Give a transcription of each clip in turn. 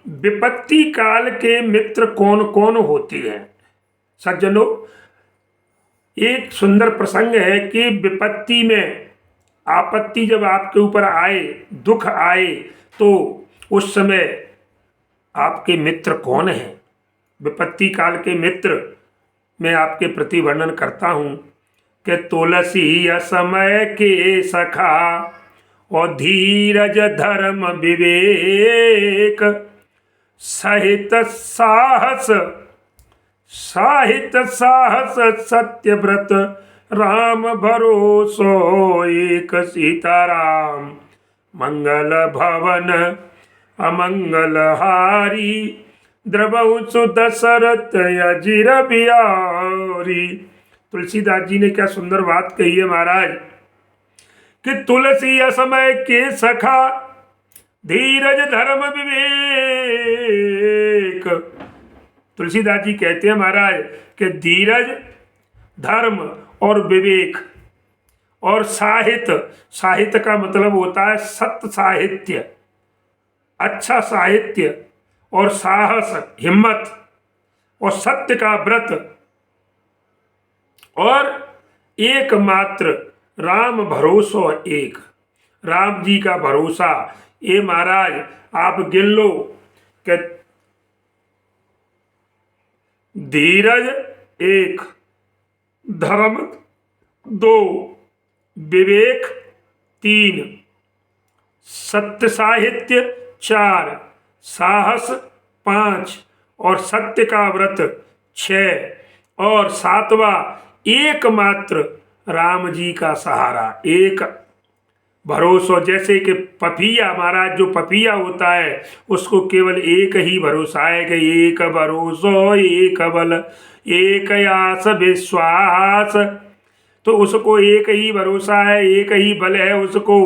विपत्ति काल के मित्र कौन कौन होते हैं। सज्जनों, एक सुंदर प्रसंग है कि विपत्ति में, आपत्ति जब आपके ऊपर आए, दुख आए, तो उस समय आपके मित्र कौन हैं। विपत्ति काल के मित्र मैं आपके प्रति वर्णन करता हूँ कि तुलसी असमय के सखा और धीरज धर्म विवेक सहित साहित सत्यव्रत राम भरोसो एक सीताराम मंगल भवन अमंगल हारी द्रवंसु दशरथ अजिर बिहारी। तुलसीदास जी ने क्या सुंदर बात कही है महाराज कि तुलसी असमय के सखा धीरज धर्म विवेक। तुलसीदास जी कहते हैं महाराज कि धीरज, धर्म और विवेक और साहित्य, साहित्य का मतलब होता है सत्य साहित्य, अच्छा साहित्य, और साहस, हिम्मत, और सत्य का व्रत, और एकमात्र राम भरोसो एक, राम जी का भरोसा। ये महाराज आप गिन लो कि धीरज एक, धर्म दो, विवेक तीन, सत्य साहित्य चार, साहस पांच, और सत्य का व्रत छह, और सातवां एकमात्र राम जी का सहारा, एक भरोसा। जैसे कि पपिया महाराज, जो पपिया होता है उसको केवल एक ही भरोसा है कि एक भरोसो एक बल एक आस विश्वास। तो उसको एक ही भरोसा है, एक ही बल है उसको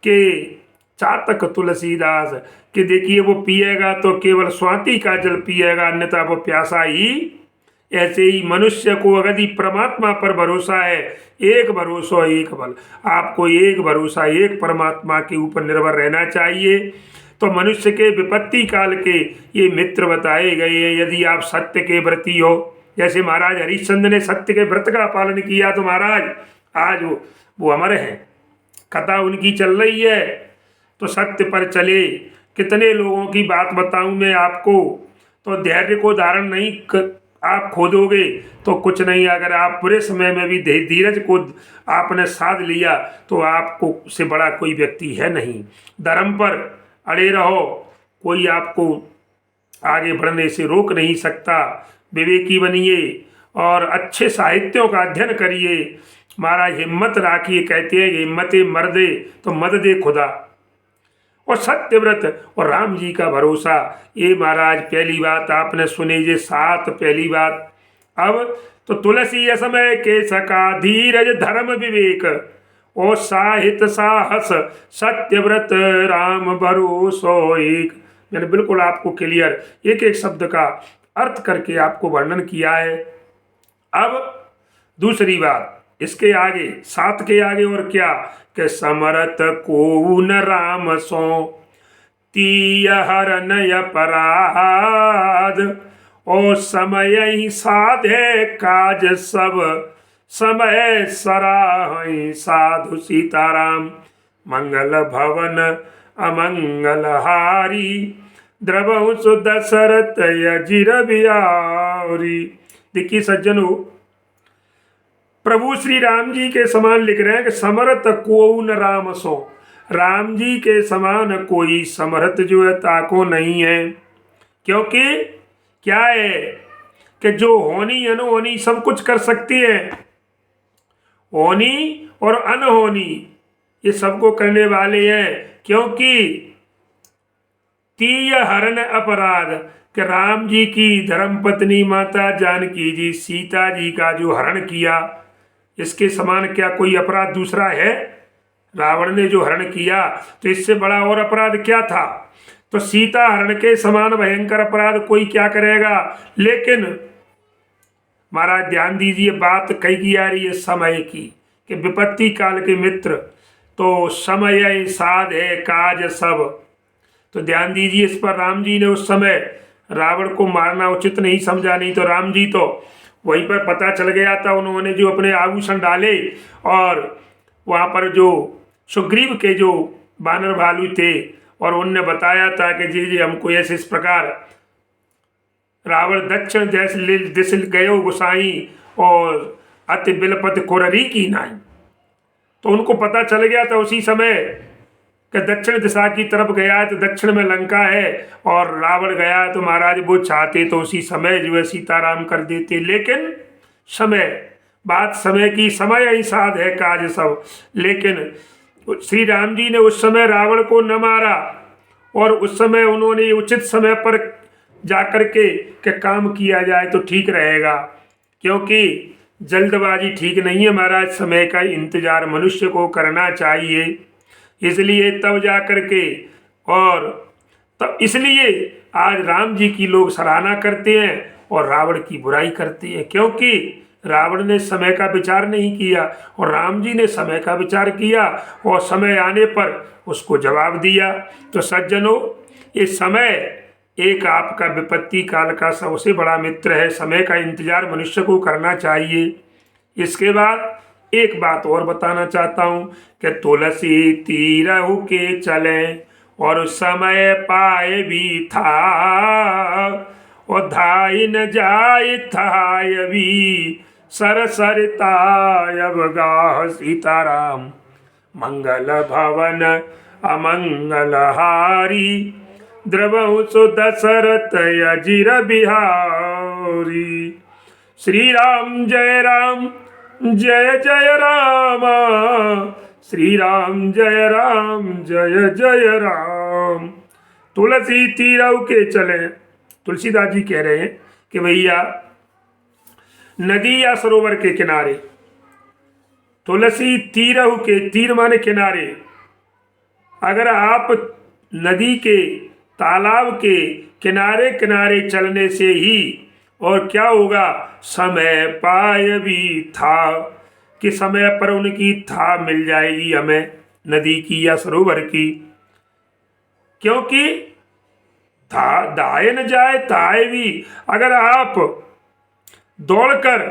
कि चातक तुलसीदास कि देखिए वो पिएगा तो केवल स्वाति का जल पिएगा, अन्यथा वो प्यासा ही। ऐसे ही मनुष्य को यदि परमात्मा पर भरोसा है, एक भरोसा एक बल, आपको एक भरोसा एक परमात्मा के ऊपर निर्भर रहना चाहिए। तो मनुष्य के विपत्ति काल के ये मित्र बताए गए हैं। यदि आप सत्य के व्रती हो, जैसे महाराज हरिश्चंद्र ने सत्य के व्रत का पालन किया तो महाराज आज वो अमर हैं, कथा उनकी चल रही है। तो सत्य पर चले, कितने लोगों की बात बताऊं मैं आपको। तो धैर्य को धारण नहीं आप खोदोगे तो कुछ नहीं। अगर आप बुरे समय में भी धीरज को आपने साध लिया तो आपको से बड़ा कोई व्यक्ति है नहीं। धर्म पर अड़े रहो, कोई आपको आगे बढ़ने से रोक नहीं सकता। विवेकी बनिए और अच्छे साहित्यों का अध्ययन करिए। महाराज हिम्मत राखिए, कहते हैं हिम्मते मर्दे तो मद दे खुदा, और सत्यव्रत और राम जी का भरोसा। ये महाराज पहली बात आपने सुनी, ये सात पहली बात। अब तो तुलसी असमय के सका धीरज धर्म विवेक और साहित्य साहस सत्यव्रत राम भरोसो एक। मैंने बिल्कुल आपको क्लियर एक एक शब्द का अर्थ करके आपको वर्णन किया है। अब दूसरी बात, इसके आगे सात के आगे और क्या कि समरत को न राम सो तीय हरन अपराध और समय ही साधे काज सब समय सराहि साधु सीताराम मंगल भवन अमंगल हारी द्रवंसु दशरथ अजिर बिहारी। देखिए सज्जनों, प्रभु श्री राम जी के समान लिख रहे हैं कि समर्थ को न राम सो, राम जी के समान कोई समर्थ जो है ताको नहीं है। क्योंकि क्या है कि जो होनी अनहोनी सब कुछ कर सकती है, होनी और अनहोनी ये सबको करने वाले हैं। क्योंकि तीय हरण अपराध कि राम जी की धर्मपत्नी माता जानकी जी सीता जी का जो हरण किया, इसके समान क्या कोई अपराध दूसरा है। रावण ने जो हरण किया तो इससे बड़ा और अपराध क्या था। तो सीता हरण के समान भयंकर अपराध कोई क्या करेगा। लेकिन महाराज ध्यान दीजिए, बात कही आ रही है समय की कि विपत्ति काल के मित्र तो समय साध है काज सब तो ध्यान दीजिए इस पर। राम जी ने उस समय रावण को मारना उचित नहीं समझा, नहीं तो राम जी तो वहीं पर पता चल गया था। उन्होंने जो अपने आभूषण डाले और वहाँ पर जो सुग्रीव के जो बानर भालू थे और उनने बताया था कि जी जी हमको ऐसे इस प्रकार रावण दक्षिण दिश गयो गुसाई और अति बिलपत कुररी की नाई। तो उनको पता चल गया था उसी समय कि दक्षिण दिशा की तरफ गया है तो दक्षिण में लंका है और रावण गया है, तो महाराज वो चाहते तो उसी समय जो है सीताराम कर देते। लेकिन समय, बात समय की, समय ही साध है काज सब। लेकिन श्री राम जी ने उस समय रावण को न मारा और उस समय उन्होंने उचित समय पर जाकर के काम किया जाए तो ठीक रहेगा, क्योंकि जल्दबाजी ठीक नहीं है महाराज। समय का इंतजार मनुष्य को करना चाहिए। इसलिए तब जाकर के, और तब इसलिए आज राम जी की लोग सराहना करते हैं और रावण की बुराई करते हैं, क्योंकि रावण ने समय का विचार नहीं किया और राम जी ने समय का विचार किया और समय आने पर उसको जवाब दिया। तो सज्जनों, ये समय एक आपका विपत्ति काल का सबसे बड़ा मित्र है। समय का इंतजार मनुष्य को करना चाहिए। इसके बाद एक बात और बताना चाहता हूँ कि तुलसी तीरहु के चले और समय पाए भी था और धाई न जाए थाय भी सर सरताय गाह सीताराम मंगल भवन अमंगल हारी द्रवहु सो दशरथ अजिर बिहारी। श्री राम जय राम जय जय राम, श्री राम जय राम जय जय राम। तुलसी तीरहु के चले, तुलसीदास जी कह रहे हैं कि भैया नदी या सरोवर के किनारे, तुलसी तीरहु के, तीर माने किनारे, अगर आप नदी के तालाब के किनारे किनारे चलने से ही और क्या होगा, समय पाए भी था, कि समय पर उनकी था मिल जाएगी हमें नदी की या सरोवर की। क्योंकि दाए न जाए ताए भी, अगर आप दौड़कर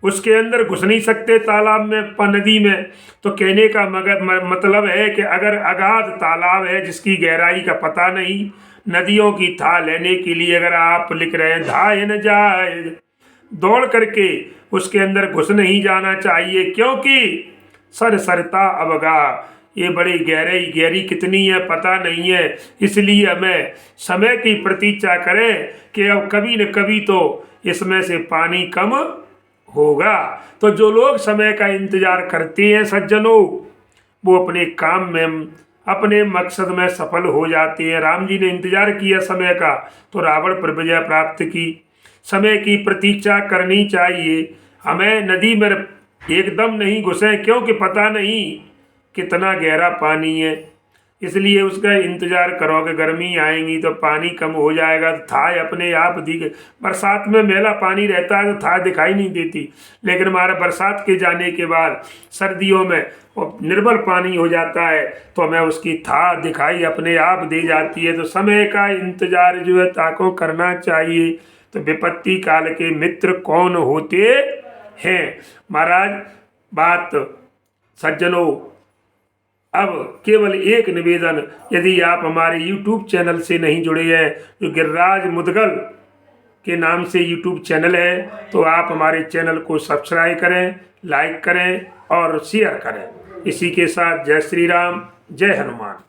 उसके अंदर घुस नहीं सकते तालाब में, नदी में, तो कहने का मतलब है कि अगर अगाध तालाब है जिसकी गहराई का पता नहीं, नदियों की था लेने के लिए अगर आप लिख रहे हैं धाए न जाए, दौड़ करके उसके अंदर घुस नहीं जाना चाहिए, क्योंकि सर सरता अवगा, ये बड़ी गहरी कितनी है पता नहीं है। इसलिए हमें समय की प्रतीक्षा करें कि अब कभी न कभी तो इसमें से पानी कम होगा। तो जो लोग समय का इंतजार करते हैं सज्जनों, वो अपने काम में, अपने मकसद में सफल हो जाते हैं। राम जी ने इंतजार किया समय का तो रावण पर विजय प्राप्त की। समय की प्रतीक्षा करनी चाहिए। हमें नदी में एकदम नहीं घुसे, क्योंकि पता नहीं कितना गहरा पानी है, इसलिए उसका इंतजार करोगे। गर्मी आएंगी तो पानी कम हो जाएगा तो थाय अपने आप दिख, बरसात में मैला पानी रहता है तो थाय दिखाई नहीं देती, लेकिन हमारा बरसात के जाने के बाद सर्दियों में वो निर्मल पानी हो जाता है तो हमें उसकी था दिखाई अपने आप दे जाती है। तो समय का इंतजार जो है ताको करना चाहिए। तो विपत्ति काल के मित्र कौन होते हैं महाराज। बात सज्जनों, अब केवल एक निवेदन, यदि आप हमारे YouTube चैनल से नहीं जुड़े हैं, जो गिरिराज मुदगल के नाम से YouTube चैनल है, तो आप हमारे चैनल को सब्सक्राइब करें, लाइक करें और शेयर करें। इसी के साथ जय श्री राम, जय हनुमान।